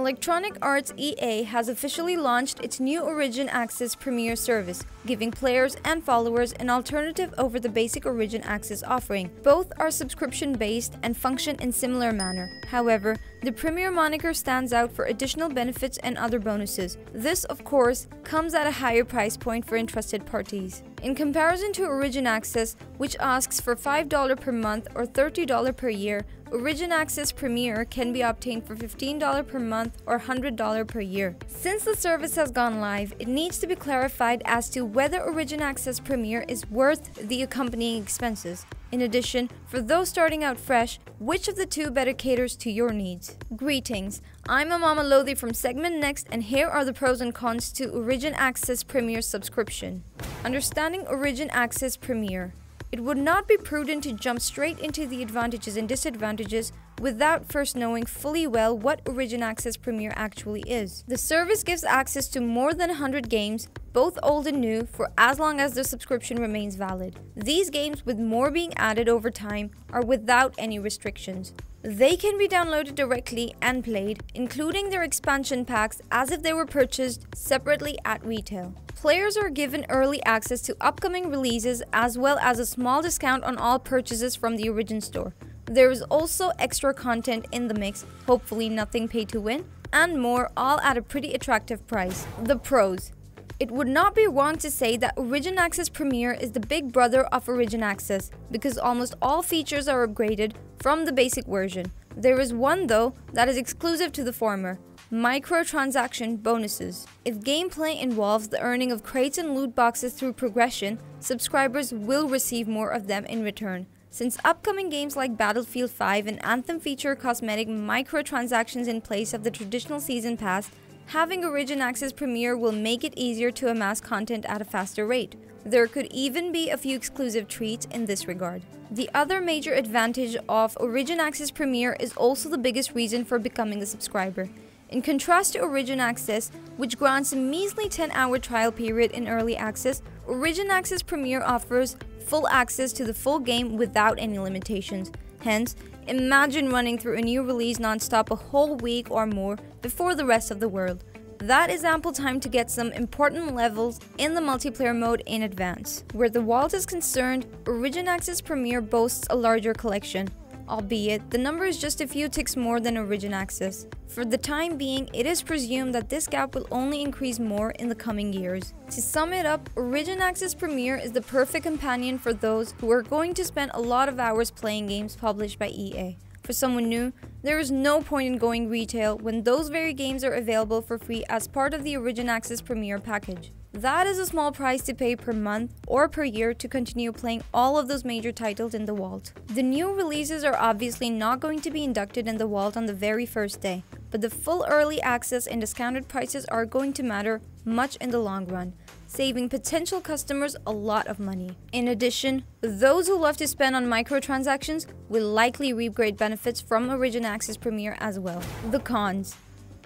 Electronic Arts EA has officially launched its new Origin Access Premier service, giving players and followers an alternative over the basic Origin Access offering. Both are subscription-based and function in similar manner. However, the Premier moniker stands out for additional benefits and other bonuses. This, of course, comes at a higher price point for interested parties. In comparison to Origin Access, which asks for $5 per month or $30 per year, Origin Access Premier can be obtained for $15 per month or $100 per year. Since the service has gone live, it needs to be clarified as to whether Origin Access Premier is worth the accompanying expenses. In addition, for those starting out fresh, which of the two better caters to your needs? Greetings, I'm Mama Lothy from SegmentNext, and here are the pros and cons to Origin Access Premier subscription. Understanding Origin Access Premier. It would not be prudent to jump straight into the advantages and disadvantages without first knowing fully well what Origin Access Premier actually is. The service gives access to more than 100 games, both old and new, for as long as the subscription remains valid. These games, with more being added over time, are without any restrictions. They can be downloaded directly and played, including their expansion packs, as if they were purchased separately at retail. Players are given early access to upcoming releases as well as a small discount on all purchases from the Origin store. There is also extra content in the mix, hopefully nothing pay to win, and more, all at a pretty attractive price. The pros. It would not be wrong to say that Origin Access Premier is the big brother of Origin Access, because almost all features are upgraded from the basic version. There is one, though, that is exclusive to the former: microtransaction bonuses. If gameplay involves the earning of crates and loot boxes through progression, subscribers will receive more of them in return. Since upcoming games like Battlefield 5 and Anthem feature cosmetic microtransactions in place of the traditional season pass, having Origin Access Premier will make it easier to amass content at a faster rate. There could even be a few exclusive treats in this regard. The other major advantage of Origin Access Premier is also the biggest reason for becoming a subscriber. In contrast to Origin Access, which grants a measly 10-hour trial period in early access, Origin Access Premier offers full access to the full game without any limitations. Hence, imagine running through a new release non-stop a whole week or more before the rest of the world. That is ample time to get some important levels in the multiplayer mode in advance. Where the vault is concerned, Origin Access Premier boasts a larger collection, albeit the number is just a few ticks more than Origin Access. For the time being, it is presumed that this gap will only increase more in the coming years. To sum it up, Origin Access Premier is the perfect companion for those who are going to spend a lot of hours playing games published by EA. For someone new, there is no point in going retail when those very games are available for free as part of the Origin Access Premier package. That is a small price to pay per month or per year to continue playing all of those major titles in the vault. The new releases are obviously not going to be inducted in the vault on the very first day, but the full early access and discounted prices are going to matter much in the long run, saving potential customers a lot of money. In addition, those who love to spend on microtransactions will likely reap great benefits from Origin Access Premier as well. The cons.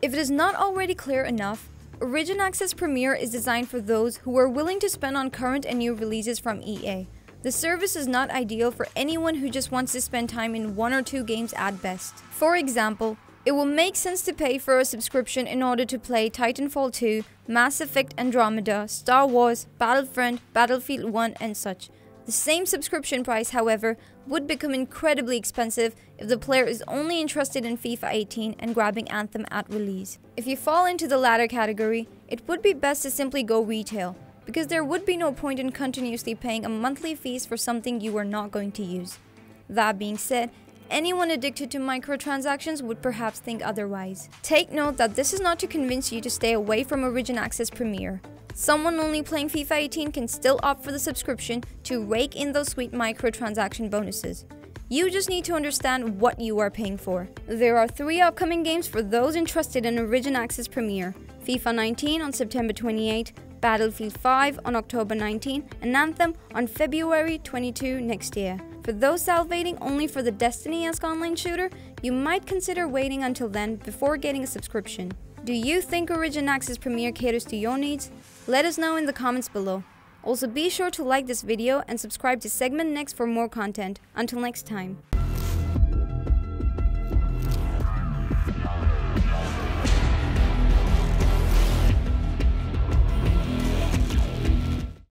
If it is not already clear enough, Origin Access Premier is designed for those who are willing to spend on current and new releases from EA. The service is not ideal for anyone who just wants to spend time in one or two games at best. For example, it will make sense to pay for a subscription in order to play Titanfall 2, Mass Effect Andromeda, Star Wars, Battlefront, Battlefield 1, and such. The same subscription price, however, would become incredibly expensive if the player is only interested in FIFA 18 and grabbing Anthem at release. If you fall into the latter category, it would be best to simply go retail, because there would be no point in continuously paying a monthly fees for something you are not going to use. That being said, anyone addicted to microtransactions would perhaps think otherwise. Take note that this is not to convince you to stay away from Origin Access Premier. Someone only playing FIFA 18 can still opt for the subscription to rake in those sweet microtransaction bonuses. You just need to understand what you are paying for. There are 3 upcoming games for those interested in Origin Access Premier: FIFA 19 on September 28, Battlefield 5 on October 19, and Anthem on February 22 next year. For those salivating only for the Destiny-esque online shooter, you might consider waiting until then before getting a subscription. Do you think Origin Access Premier caters to your needs? Let us know in the comments below. Also, be sure to like this video and subscribe to SegmentNext for more content. Until next time.